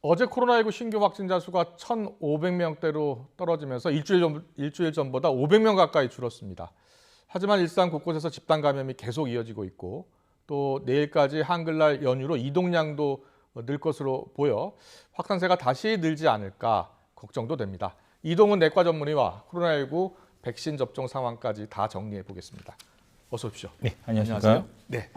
어제 코로나19 신규 확진자 수가 1,500명대로 떨어지면서 일주일 전보다 500명 가까이 줄었습니다. 하지만 일상 곳곳에서 집단 감염이 계속 이어지고 있고 또 내일까지 한글날 연휴로 이동량도 늘 것으로 보여 확산세가 다시 늘지 않을까 걱정도 됩니다. 이동훈 내과 전문의와 코로나19 백신 접종 상황까지 다 정리해 보겠습니다. 어서 오십시오. 네, 안녕하십니까? 네.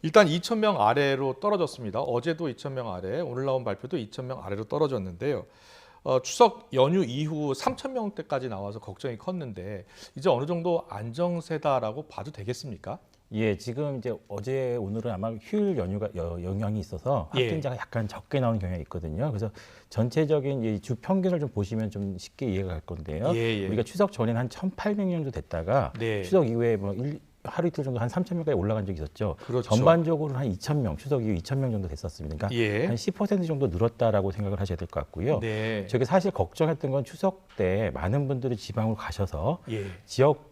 일단 2,000명 아래로 떨어졌습니다. 어제도 2,000명 아래, 오늘 나온 발표도 2,000명 아래로 떨어졌는데요. 추석 연휴 이후 3,000명대까지 나와서 걱정이 컸는데 이제 어느 정도 안정세다라고 봐도 되겠습니까? 예, 지금 이제 어제 오늘은 아마 휴일 연휴가 영향이 있어서 예. 확진자가 약간 적게 나오는 경향이 있거든요. 그래서 전체적인 이 주 평균을 좀 보시면 좀 쉽게 이해가 갈 건데요. 예. 우리가 추석 전에는 한 1,800명 정도 됐다가 네. 추석 이후에 뭐 하루 이틀 정도 한 3,000명까지 올라간 적이 있었죠. 그렇죠. 전반적으로 한 2,000명, 추석 이후 2,000명 정도 됐었습니다. 그러니까 예. 한 10% 정도 늘었다라고 생각을 하셔야 될 것 같고요. 네. 저게 사실 걱정했던 건 추석 때 많은 분들이 지방으로 가셔서 예.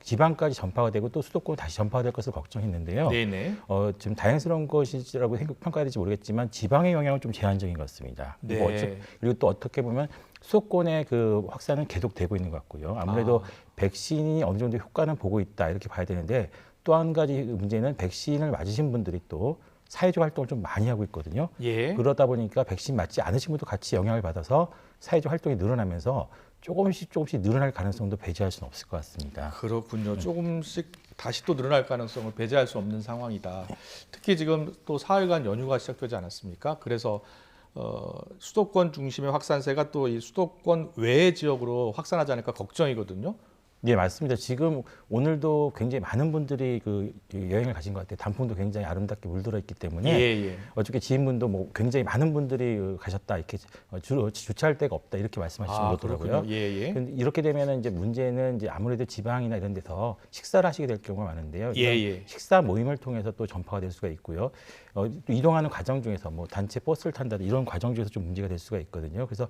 지방까지 전파가 되고 또 수도권 다시 전파가 될 것을 걱정했는데요. 네네. 좀 다행스러운 것이라고 평가해야 될지 모르겠지만 지방의 영향은 좀 제한적인 것 같습니다. 네. 그리고 또 어떻게 보면 수도권의 그 확산은 계속되고 있는 것 같고요. 아무래도 백신이 어느 정도 효과는 보고 있다 이렇게 봐야 되는데 또 한 가지 문제는 백신을 맞으신 분들이 또 사회적 활동을 좀 많이 하고 있거든요. 예. 그러다 보니까 백신 맞지 않으신 분도 같이 영향을 받아서 사회적 활동이 늘어나면서 조금씩 늘어날 가능성도 배제할 수는 없을 것 같습니다. 그렇군요. 조금씩 다시 또 늘어날 가능성을 배제할 수 없는 상황이다. 특히 지금 또 사흘간 연휴가 시작되지 않았습니까? 그래서 수도권 중심의 확산세가 또 이 수도권 외의 지역으로 확산하지 않을까 걱정이거든요. 네, 맞습니다. 지금 오늘도 굉장히 많은 분들이 그 여행을 가신 것 같아요. 단풍도 굉장히 아름답게 물들어 있기 때문에 예. 어저께 지인분도 뭐 굉장히 많은 분들이 가셨다 이렇게 주차할 데가 없다 이렇게 말씀하시는 거더라고요. 그렇군요. 예. 근데 이렇게 되면은 이제 문제는 이제 아무래도 지방이나 이런 데서 식사를 하시게 될 경우가 많은데요. 예. 식사 모임을 통해서 또 전파가 될 수가 있고요. 또 이동하는 과정 중에서 뭐 단체 버스를 탄다든지 이런 과정 중에서 좀 문제가 될 수가 있거든요. 그래서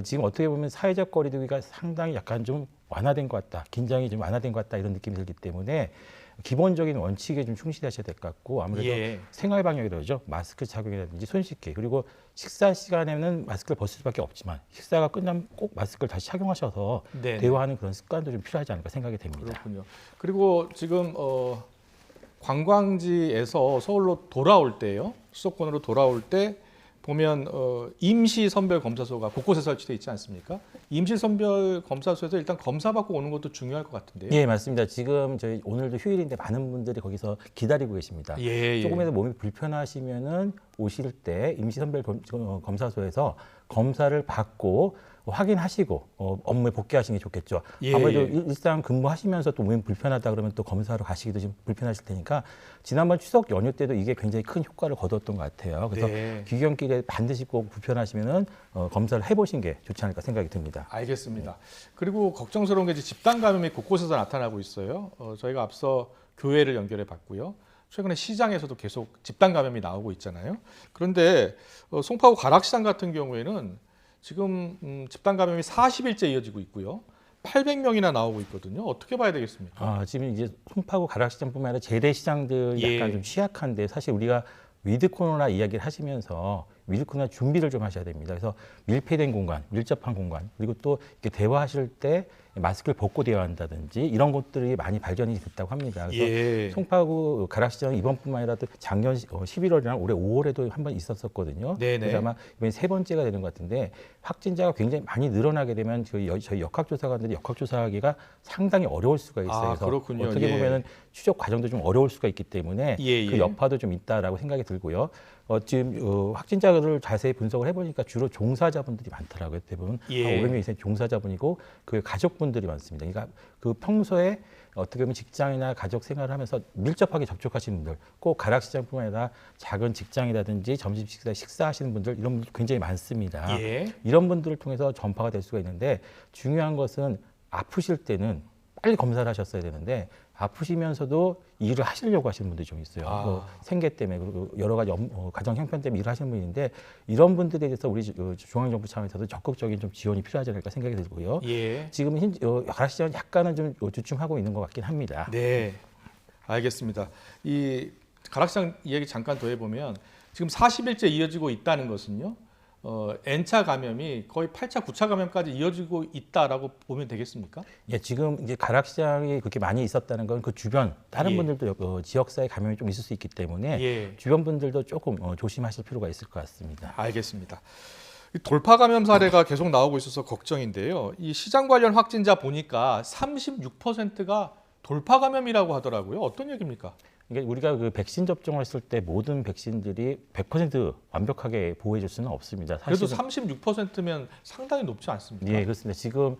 지금 어떻게 보면 사회적 거리두기가 상당히 약간 좀 완화된 것 같다, 긴장이 좀 완화된 것 같다 이런 느낌이 들기 때문에 기본적인 원칙에 좀 충실하셔야 될 것 같고 아무래도 예. 생활 방역이라죠. 마스크 착용이라든지 손 씻기 그리고 식사 시간에는 마스크를 벗을 수밖에 없지만 식사가 끝나면 꼭 마스크를 다시 착용하셔서 네. 대화하는 그런 습관도 좀 필요하지 않을까 생각이 됩니다. 그렇군요. 그리고 지금 관광지에서 서울로 돌아올 때요, 수도권으로 돌아올 때 보면 임시 선별 검사소가 곳곳에 설치되어 있지 않습니까? 임시 선별 검사소에서 일단 검사받고 오는 것도 중요할 것 같은데요. 예, 맞습니다. 지금 저희 오늘도 휴일인데 많은 분들이 거기서 기다리고 계십니다. 예. 조금이라도 몸이 불편하시면은 오실 때 임시선별 검사소에서 검사를 받고 확인하시고 업무에 복귀하시는 게 좋겠죠. 예. 아무래도 일상 근무하시면서 또 몸이 불편하다 그러면 또 검사하러 가시기도 좀 불편하실 테니까 지난번 추석 연휴 때도 이게 굉장히 큰 효과를 거뒀던 것 같아요. 그래서 네. 귀경길에 반드시 꼭 불편하시면은 검사를 해보신 게 좋지 않을까 생각이 듭니다. 알겠습니다. 그리고 걱정스러운 게 이제 집단 감염이 곳곳에서 나타나고 있어요. 저희가 앞서 교회를 연결해 봤고요. 최근에 시장에서도 계속 집단 감염이 나오고 있잖아요. 그런데 송파구 가락시장 같은 경우에는 지금 집단 감염이 40일째 이어지고 있고요. 800명이나 나오고 있거든요. 어떻게 봐야 되겠습니까? 지금 이제 송파구 가락시장뿐만 아니라 재래시장들 약간 예. 좀 취약한데 사실 우리가 위드 코로나 이야기를 하시면서 위드 코로나 준비를 좀 하셔야 됩니다. 그래서 밀폐된 공간, 밀접한 공간, 그리고 또 이렇게 대화하실 때 마스크를 벗고 대화한다든지 이런 것들이 많이 발전이 됐다고 합니다. 그래서 예. 송파구 가락시장 이번뿐만 아니라 또 작년 11월이나 올해 5월에도 한 번 있었었거든요. 네네. 그래서 아마 이번에 세 번째가 되는 것 같은데 확진자가 굉장히 많이 늘어나게 되면 저희 역학조사관들이 역학조사하기가 상당히 어려울 수가 있어요. 그래서 그렇군요. 어떻게 예. 보면은 추적 과정도 좀 어려울 수가 있기 때문에 예. 그 여파도 좀 있다라고 생각이 들고요. 지금 확진자를 자세히 분석을 해보니까 주로 종사자분들이 많더라고요. 대부분 예. 한 500명 이상 종사자분이고 그 가족분들이 많습니다. 그러니까 그 평소에 어떻게 보면 직장이나 가족 생활을 하면서 밀접하게 접촉하시는 분들, 꼭 가락시장뿐만 아니라 작은 직장이라든지 점심 식사하시는 분들 이런 분들 굉장히 많습니다. 예. 이런 분들을 통해서 전파가 될 수가 있는데 중요한 것은 아프실 때는 빨리 검사를 하셨어야 되는데 아프시면서도 일을 하시려고 하시는 분들이 좀 있어요. 뭐 생계 때문에 그리고 여러 가지 가정 형편 때문에 일을 하시는 분인데 이런 분들에 대해서 우리 중앙정부 차원에서도 적극적인 좀 지원이 필요하지 않을까 생각이 들고요. 예. 지금 가락시장은 약간은 좀 주춤하고 있는 것 같긴 합니다. 네. 알겠습니다. 이 가락시장 이야기 잠깐 더 해보면 지금 40일째 이어지고 있다는 것은요. N차 감염이 거의 8차, 9차 감염까지 이어지고 있다라고 보면 되겠습니까? 예, 지금 이제 가락시장이 그렇게 많이 있었다는 건 그 주변 다른 예. 분들도 지역사회 감염이 좀 있을 수 있기 때문에 예. 주변 분들도 조금 조심하실 필요가 있을 것 같습니다. 알겠습니다. 이 돌파 감염 사례가 계속 나오고 있어서 걱정인데요. 이 시장 관련 확진자 보니까 36%가 돌파 감염이라고 하더라고요. 어떤 얘기입니까? 이게 우리가 그 백신 접종을 했을 때 모든 백신들이 100% 완벽하게 보호해줄 수는 없습니다. 그래도 사실은 36%면 상당히 높지 않습니까? 예, 그렇습니다. 지금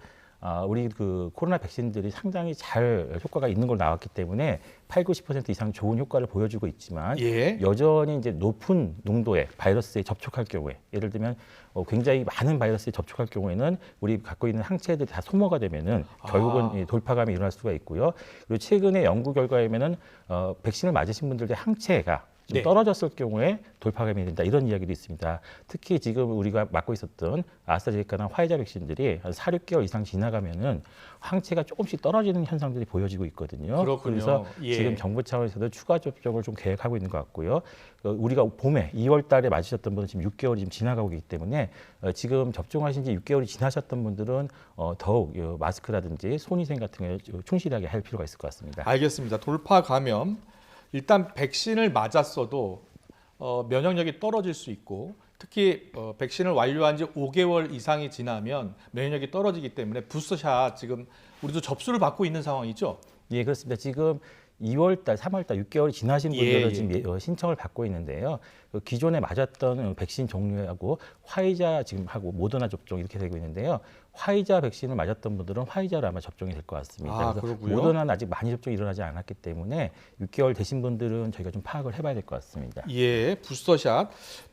우리 그 코로나 백신들이 상당히 잘 효과가 있는 걸로 나왔기 때문에 80~90% 이상 좋은 효과를 보여주고 있지만 예. 여전히 이제 높은 농도의 바이러스에 접촉할 경우에 예를 들면 굉장히 많은 바이러스에 접촉할 경우에는 우리 갖고 있는 항체들이 다 소모가 되면은 결국은 이 돌파감이 일어날 수가 있고요. 그리고 최근에 연구 결과에는 백신을 맞으신 분들의 항체가 좀 네. 떨어졌을 경우에 돌파감이 된다 이런 이야기도 있습니다. 특히 지금 우리가 맞고 있었던 아스트라제네카나 화이자 백신들이 한 4~6개월 이상 지나가면은 항체가 조금씩 떨어지는 현상들이 보여지고 있거든요. 그렇군요. 그래서 예. 지금 정부 차원에서도 추가 접종을 좀 계획하고 있는 것 같고요. 우리가 봄에 2월 달에 맞으셨던 분은 지금 6개월이 지금 지나가고 있기 때문에 지금 접종하신 지 6개월이 지나셨던 분들은 더욱 마스크라든지 손위생 같은 걸 충실하게 할 필요가 있을 것 같습니다. 알겠습니다. 돌파 감염. 일단 백신을 맞았어도 면역력이 떨어질 수 있고 특히 백신을 완료한 지 5개월 이상이 지나면 면역력이 떨어지기 때문에 부스터샷 지금 우리도 접수를 받고 있는 상황이죠. 예, 그렇습니다. 지금 2월 달, 3월 달 6개월이 지나신 분들은 지금 신청을 받고 있는데요. 그 기존에 맞았던 백신 종류하고 화이자 지금 하고 모더나 접종 이렇게 되고 있는데요. 화이자 백신을 맞았던 분들은 화이자로 아마 접종이 될 것 같습니다. 그래서 그렇고요. 모더나는 아직 많이 접종이 일어나지 않았기 때문에 6개월 되신 분들은 저희가 좀 파악을 해봐야 될 것 같습니다. 예, 부스터샷.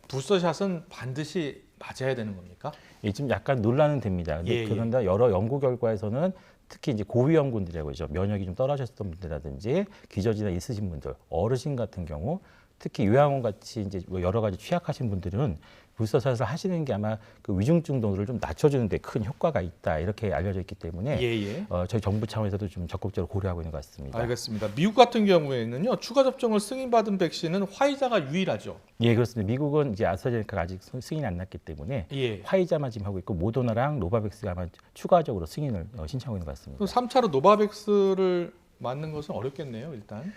부스터샷은 반드시 맞아야 되는 겁니까? 예, 지금 약간 논란은 됩니다. 근데 그런데 여러 연구 결과에서는 특히 이제 고위험군들이라고 하죠. 면역이 좀 떨어졌던 분들이라든지 기저질환 있으신 분들, 어르신 같은 경우 특히 요양원 같이 이제 뭐 여러 가지 취약하신 분들은 부스터샷을 하시는 게 아마 그 위중증 농도를 좀 낮춰주는 데 큰 효과가 있다 이렇게 알려져 있기 때문에 저희 정부 차원에서도 좀 적극적으로 고려하고 있는 것 같습니다. 알겠습니다. 미국 같은 경우에는요 추가 접종을 승인받은 백신은 화이자가 유일하죠. 예, 그렇습니다. 미국은 이제 아스트라제네카가 아직 승인이 안 났기 때문에 화이자만 지금 하고 있고 모더나랑 노바백스가 아마 추가적으로 승인을 신청하고 있는 것 같습니다. 3차로 노바백스를 맞는 것은 어렵겠네요, 일단.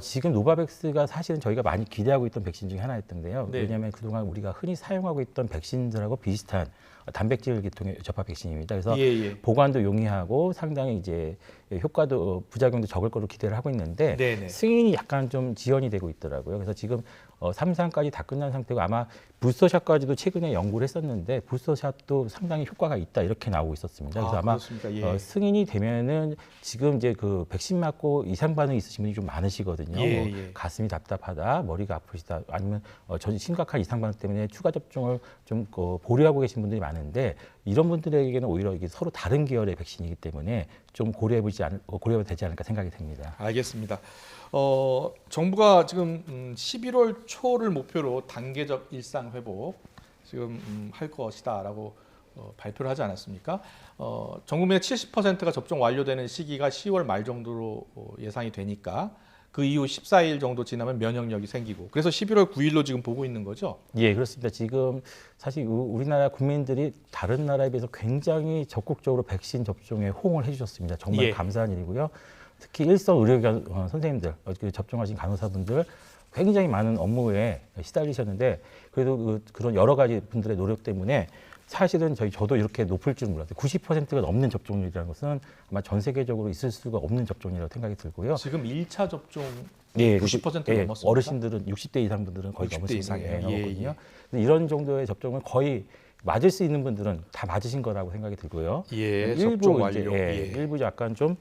지금 노바백스가 사실은 저희가 많이 기대하고 있던 백신 중에 하나였던데요. 네. 왜냐하면 그동안 우리가 흔히 사용하고 있던 백신들하고 비슷한 단백질 계통의 접합 백신입니다. 그래서 보관도 용이하고 상당히 이제 효과도 부작용도 적을 거로 기대를 하고 있는데 네네. 승인이 약간 좀 지연이 되고 있더라고요. 그래서 지금 3상까지 다 끝난 상태고 아마 부스터샷까지도 최근에 연구를 했었는데 부스터샷도 상당히 효과가 있다 이렇게 나오고 있었습니다. 그래서 아마 승인이 되면은 지금 이제 그 백신 맞고 이상 반응이 있으신 분이 좀 많으시거든요. 가슴이 답답하다, 머리가 아프시다, 아니면 전 심각한 이상 반응 때문에 추가 접종을 좀 보류하고 계신 분들이 많은데 이런 분들에게는 오히려 이게 서로 다른 계열의 백신이기 때문에 좀 고려해도 되지 않을까 생각이 됩니다. 알겠습니다. 정부가 지금 11월 초를 목표로 단계적 일상 회복 지금 할 것이다라고 발표를 하지 않았습니까? 전 국민의 70%가 접종 완료되는 시기가 10월 말 정도로 예상이 되니까 그 이후 14일 정도 지나면 면역력이 생기고 그래서 11월 9일로 지금 보고 있는 거죠? 예, 그렇습니다. 지금 사실 우리나라 국민들이 다른 나라에 비해서 굉장히 적극적으로 백신 접종에 호응을 해주셨습니다. 정말 감사한 일이고요. 특히 일선 의료기관 선생님들, 접종하신 간호사분들 굉장히 많은 업무에 시달리셨는데 그래도 그런 여러 가지 분들의 노력 때문에 사실은 저도 이렇게 높을 줄 몰랐어요. 90%가 넘는 접종률이라는 것은 아마 전 세계적으로 있을 수가 없는 접종이라고 생각이 들고요. 지금 1차 접종 90%가 넘었습니다. 어르신들은 60대 이상 분들은 거의 넘었거든요. 이런 정도의 접종을 거의 맞을 수 있는 분들은 다 맞으신 거라고 생각이 들고요. 접종 완료. 일부 약간 좀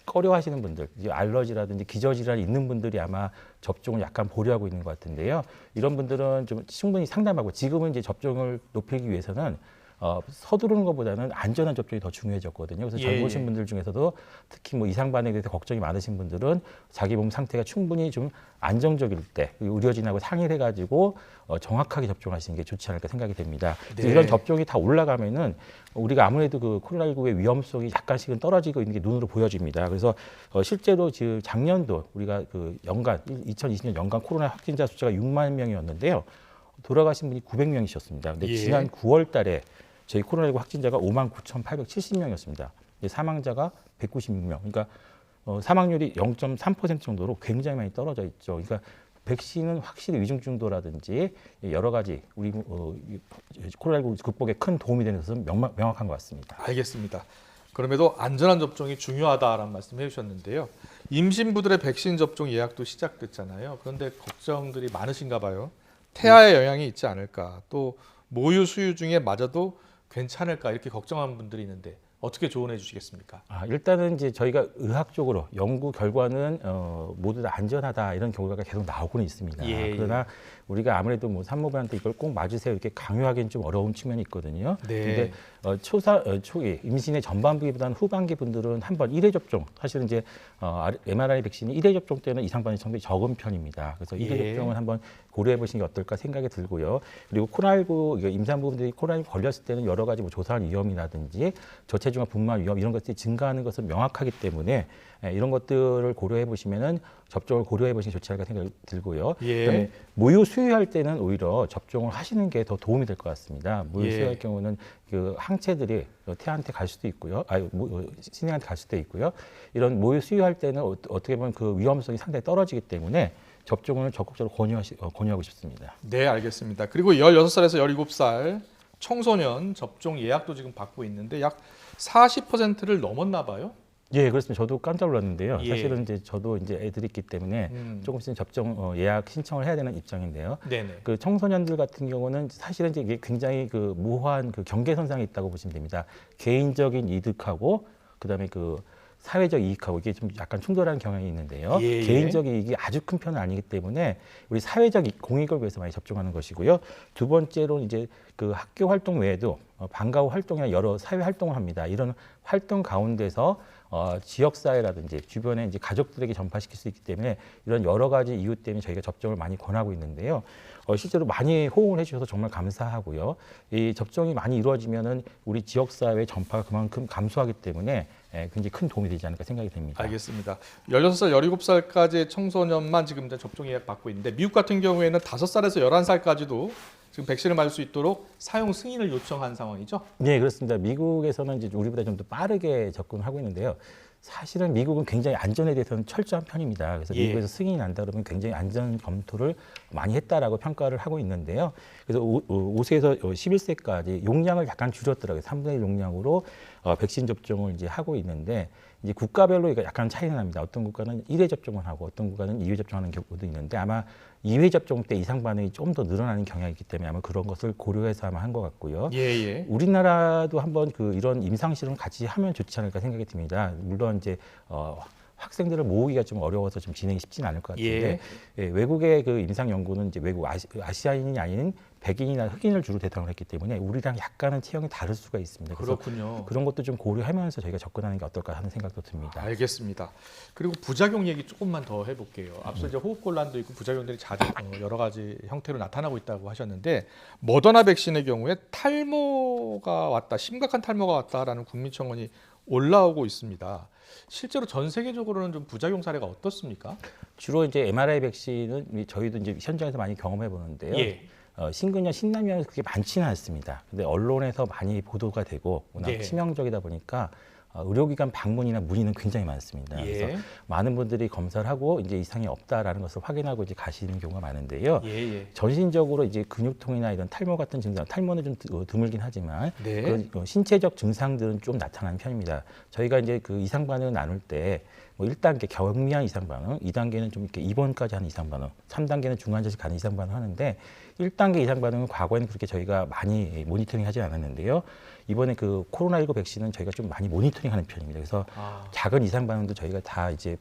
꺼려하시는 분들, 알러지라든지 기저질환이 있는 분들이 아마 접종을 약간 보류하고 있는 것 같은데요. 이런 분들은 좀 충분히 상담하고 지금은 이제 접종을 높이기 위해서는 서두르는 것보다는 안전한 접종이 더 중요해졌거든요. 그래서 젊으신 분들 중에서도 특히 뭐 이상 반응에 대해서 걱정이 많으신 분들은 자기 몸 상태가 충분히 좀 안정적일 때 의료진하고 상의를 해가지고 정확하게 접종하시는 게 좋지 않을까 생각이 됩니다. 이런 접종이 다 올라가면은 우리가 아무래도 그 코로나19의 위험성이 약간씩은 떨어지고 있는 게 눈으로 보여집니다. 그래서 실제로 지금 작년도 우리가 그 연간 2020년 연간 코로나 확진자 숫자가 6만 명이었는데요. 돌아가신 분이 900명이셨습니다. 근데 예. 지난 9월 달에 저희 코로나19 확진자가 59,870명이었습니다. 사망자가 196명. 그러니까 사망률이 0.3% 정도로 굉장히 많이 떨어져 있죠. 그러니까 백신은 확실히 위중증도라든지 여러 가지 우리 코로나19 극복에 큰 도움이 되는 것은 명확한 것 같습니다. 알겠습니다. 그럼에도 안전한 접종이 중요하다라는 말씀 해주셨는데요. 임신부들의 백신 접종 예약도 시작됐잖아요. 그런데 걱정들이 많으신가 봐요. 태아에 영향이 있지 않을까, 또 모유 수유 중에 맞아도 괜찮을까 이렇게 걱정하는 분들이 있는데 어떻게 조언해 주시겠습니까? 일단은 이제 저희가 의학적으로 연구 결과는 모두 다 안전하다 이런 결과가 계속 나오고는 있습니다. 예. 그러나 우리가 아무래도 뭐 산모분한테 이걸 꼭 맞으세요 이렇게 강요하기는 좀 어려운 측면이 있거든요. 네. 근데 초기 임신의 전반부기보다는 후반기 분들은 한번 1회 접종, 사실은 이제 mRNA 백신이 1회 접종 때는 이상 반응이 상당히 적은 편입니다. 그래서 1회 예. 접종을 한번 고려해 보시는 게 어떨까 생각이 들고요. 그리고 코로나19 임산부분들이 코로나19 걸렸을 때는 여러 가지 뭐 조산 위험이라든지 저체중과 분만 위험 이런 것들이 증가하는 것은 명확하기 때문에 이런 것들을 고려해 보시면은 접종을 고려해 보시는 게 좋지 않을까 생각이 들고요. 예. 그다음에 모유 수유할 때는 오히려 접종을 하시는 게 더 도움이 될 것 같습니다. 모유 예. 수유할 경우는 그 항체들이 태아한테 갈 수도 있고요, 신생한테 갈 수도 있고요. 이런 모유 수유할 때는 어떻게 보면 그 위험성이 상당히 떨어지기 때문에 접종을 적극적으로 권유하고 싶습니다. 네, 알겠습니다. 그리고 16살에서 17살 청소년 접종 예약도 지금 받고 있는데 약 40%를 넘었나 봐요. 예, 그렇습니다. 저도 깜짝 놀랐는데요. 예. 사실은 이제 저도 이제 애들이 있기 때문에 조금씩 접종 예약 신청을 해야 되는 입장인데요. 네네. 그 청소년들 같은 경우는 사실은 이제 이게 굉장히 그 모호한 그 경계선상에 있다고 보시면 됩니다. 개인적인 이득하고 그다음에 그 사회적 이익하고 이게 좀 약간 충돌하는 경향이 있는데요. 예, 예. 개인적 이익이 아주 큰 편은 아니기 때문에 우리 사회적 공익을 위해서 많이 접종하는 것이고요. 두 번째로 이제 그 학교 활동 외에도 방과 후 활동이나 여러 사회 활동을 합니다. 이런 활동 가운데서 지역사회라든지 주변에 이제 가족들에게 전파시킬 수 있기 때문에 이런 여러 가지 이유 때문에 저희가 접종을 많이 권하고 있는데요. 실제로 많이 호응을 해주셔서 정말 감사하고요. 이 접종이 많이 이루어지면은 우리 지역사회 전파가 그만큼 감소하기 때문에 굉장히 큰 도움이 되지 않을까 생각이 됩니다. 알겠습니다. 16살, 17살까지의 청소년만 지금 접종 예약 받고 있는데 미국 같은 경우에는 5살에서 11살까지도 지금 백신을 맞을 수 있도록 사용 승인을 요청한 상황이죠? 네, 그렇습니다. 미국에서는 이제 우리보다 좀 더 빠르게 접근하고 있는데요. 사실은 미국은 굉장히 안전에 대해서는 철저한 편입니다. 그래서 예. 미국에서 승인이 난다 그러면 굉장히 안전 검토를 많이 했다라고 평가를 하고 있는데요. 그래서 5세에서 11세까지 용량을 약간 줄였더라고요. 3분의 1 용량으로 백신 접종을 이제 하고 있는데 이제 국가별로 이거 약간 차이가 납니다. 어떤 국가는 1회 접종을 하고 어떤 국가는 2회 접종하는 경우도 있는데 아마 2회 접종 때 이상 반응이 좀 더 늘어나는 경향이 있기 때문에 아마 그런 것을 고려해서 아마 한 것 같고요. 예. 우리나라도 한번 이런 임상 실험 같이 하면 좋지 않을까 생각이 듭니다. 물론 이제 학생들을 모으기가 좀 어려워서 좀 진행이 쉽지는 않을 것 같은데 외국의 그 임상 연구는 이제 외국 아시아인이 아닌 백인이나 흑인을 주로 대상으로 했기 때문에 우리랑 약간은 체형이 다를 수가 있습니다. 그래서 그렇군요. 그런 것도 좀 고려하면서 저희가 접근하는 게 어떨까 하는 생각도 듭니다. 알겠습니다. 그리고 부작용 얘기 조금만 더 해볼게요. 앞서 이제 호흡곤란도 있고 부작용들이 자주 여러 가지 형태로 나타나고 있다고 하셨는데 머더나 백신의 경우에 탈모가 왔다, 심각한 탈모가 왔다라는 국민청원이 올라오고 있습니다. 실제로 전 세계적으로는 좀 부작용 사례가 어떻습니까? 주로 이제 mRNA 백신은 저희도 이제 현장에서 많이 경험해 보는데요. 예. 신근염, 신남염이 그렇게 많지는 않습니다. 근데 언론에서 많이 보도가 되고 워낙 네. 치명적이다 보니까 의료기관 방문이나 문의는 굉장히 많습니다. 예. 그래서 많은 분들이 검사를 하고 이제 이상이 없다라는 것을 확인하고 이제 가시는 경우가 많은데요. 예. 전신적으로 이제 근육통이나 이런 탈모 같은 증상, 탈모는 좀 드물긴 하지만 네. 그런 신체적 증상들은 좀 나타나는 편입니다. 저희가 이제 그 이상 반응을 나눌 때 뭐 1단계 경미한 이상 반응, 2단계는 좀 이렇게 입원까지 하는 이상 반응, 3단계는 중환자실 가는 이상 반응 하는데 1단계 이상 반응은 과거에는 그렇게 저희가 많이 모니터링 하지 않았는데요. 이번에 그 코로나19 백신은 저희가 좀 많이 모니터링 하는 편입니다. 그래서 작은 이상 반응도 저희가 다 이제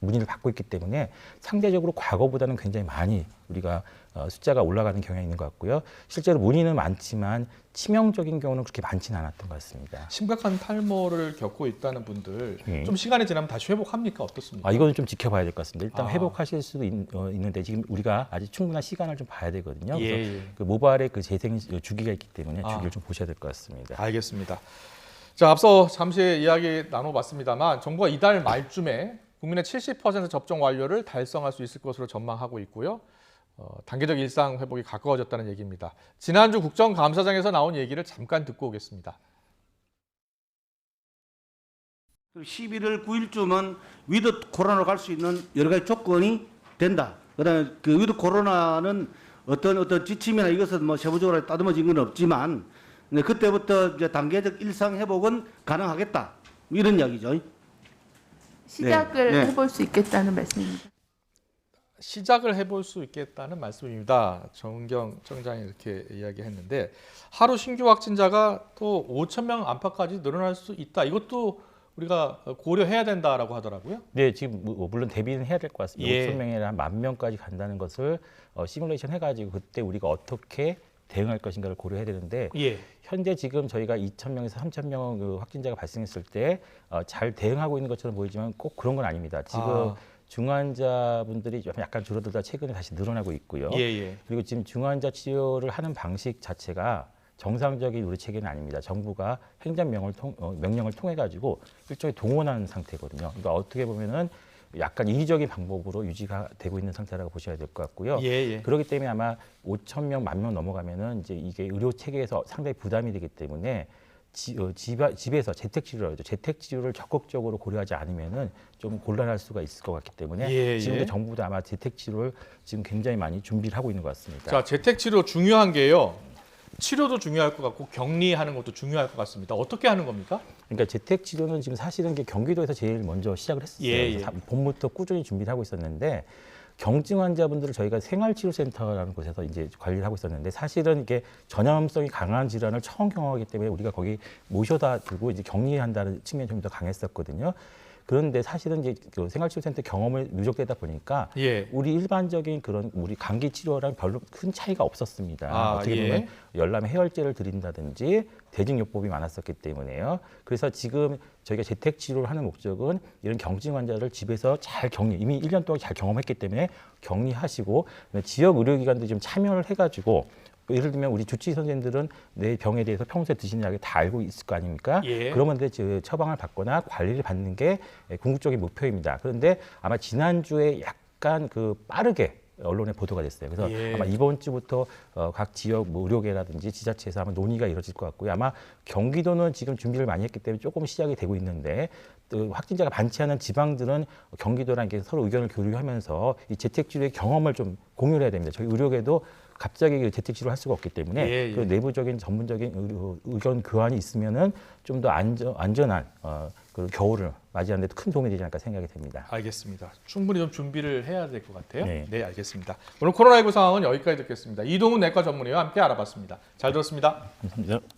문의를 받고 있기 때문에 상대적으로 과거보다는 굉장히 많이 우리가 숫자가 올라가는 경향이 있는 것 같고요. 실제로 문의는 많지만 치명적인 경우는 그렇게 많지는 않았던 것 같습니다. 심각한 탈모를 겪고 있다는 분들 좀 시간이 지나면 다시 회복합니까? 어떻습니까? 이거는 좀 지켜봐야 될 것 같습니다. 일단 회복하실 수도 있는데 지금 우리가 아직 충분한 시간을 좀 봐야 되거든요. 그래서 그 모발의 그 재생 주기가 있기 때문에 주기를 좀 보셔야 될 것 같습니다. 알겠습니다. 자, 앞서 잠시 이야기 나눠봤습니다만 정부가 이달 말쯤에 국민의 70% 접종 완료를 달성할 수 있을 것으로 전망하고 있고요. 단계적 일상 회복이 가까워졌다는 얘기입니다. 지난주 국정감사장에서 나온 얘기를 잠깐 듣고 오겠습니다. 11월 9일쯤은 위드 코로나로 갈 수 있는 여러 가지 조건이 된다. 그다음에 그 위드 코로나는 어떤 지침이나 이것은 뭐 세부적으로 따듬어진 건 없지만 그때부터 이제 단계적 일상 회복은 가능하겠다. 이런 이야기죠. 시작을 네. 해볼 수 있겠다는 말씀입니다. 시작을 해볼 수 있겠다는 말씀입니다. 정은경 청장이 이렇게 이야기했는데 하루 신규 확진자가 또 5천 명 안팎까지 늘어날 수 있다. 이것도 우리가 고려해야 된다라고 하더라고요. 네, 지금 물론 대비는 해야 될 것 같습니다. 예. 5천 명이나 1만 명까지 간다는 것을 시뮬레이션 해가지고 그때 우리가 어떻게 대응할 것인가를 고려해야 되는데 예. 현재 지금 저희가 2,000명에서 3,000명 그 확진자가 발생했을 때 잘 대응하고 있는 것처럼 보이지만 꼭 그런 건 아닙니다. 지금 중환자분들이 좀 약간 줄어들다 최근에 다시 늘어나고 있고요. 예. 그리고 지금 중환자 치료를 하는 방식 자체가 정상적인 우리 체계는 아닙니다. 정부가 행정명령을 통해 가지고 일종의 동원한 상태거든요. 그러니까 어떻게 보면은 약간 인위적인 방법으로 유지가 되고 있는 상태라고 보셔야 될 것 같고요. 예. 그렇기 때문에 아마 5천 명, 1만 명 넘어가면은 이제 이게 의료 체계에서 상당히 부담이 되기 때문에 집에서 재택 치료라고 하죠. 재택 치료를 적극적으로 고려하지 않으면은 좀 곤란할 수가 있을 것 같기 때문에 예. 지금도 정부도 아마 재택 치료를 지금 굉장히 많이 준비를 하고 있는 것 같습니다. 자, 재택 치료 중요한 게요. 치료도 중요할 것 같고 격리하는 것도 중요할 것 같습니다. 어떻게 하는 겁니까? 그러니까 재택 치료는 지금 사실은 이게 경기도에서 제일 먼저 시작을 했었어요. 예. 그래서 봄부터 꾸준히 준비를 하고 있었는데 경증 환자분들을 저희가 생활치료센터라는 곳에서 이제 관리를 하고 있었는데 사실은 이게 전염성이 강한 질환을 처음 경험하기 때문에 우리가 거기 모셔다 두고 이제 격리한다는 측면이 좀 더 강했었거든요. 그런데 사실은 이제 그 생활치료센터 경험을 누적되다 보니까 예. 우리 일반적인 그런 우리 감기 치료랑 별로 큰 차이가 없었습니다. 어떻게 예. 보면 열람에 해열제를 드린다든지 대증요법이 많았었기 때문에요. 그래서 지금 저희가 재택 치료를 하는 목적은 이런 경증 환자를 집에서 잘 격리, 이미 1년 동안 잘 경험했기 때문에 격리하시고 지역 의료기관도 좀 참여를 해가지고 예를 들면 우리 주치의 선생님들은 내 병에 대해서 평소에 드시는 약을 다 알고 있을 거 아닙니까? 예. 그러면 이제 처방을 받거나 관리를 받는 게 궁극적인 목표입니다. 그런데 아마 지난주에 약간 그 빠르게 언론에 보도가 됐어요. 그래서 예. 아마 이번 주부터 각 지역 뭐 의료계라든지 지자체에서 아마 논의가 이루어질 것 같고요. 아마 경기도는 지금 준비를 많이 했기 때문에 조금 시작이 되고 있는데 또 확진자가 많지 않은 지방들은 경기도랑 이렇게 서로 의견을 교류하면서 이 재택치료의 경험을 좀 공유를 해야 됩니다. 저희 의료계도 갑자기 재택치료를 할 수가 없기 때문에 예. 그 내부적인 전문적인 의견 교환이 있으면은 좀 더 안전한 그 겨울을 맞이하는 데도 큰 도움이 되지 않을까 생각이 됩니다. 알겠습니다. 충분히 좀 준비를 해야 될 것 같아요. 네. 네, 알겠습니다. 오늘 코로나19 상황은 여기까지 듣겠습니다. 이동훈 내과 전문의와 함께 알아봤습니다. 잘 들었습니다. 감사합니다.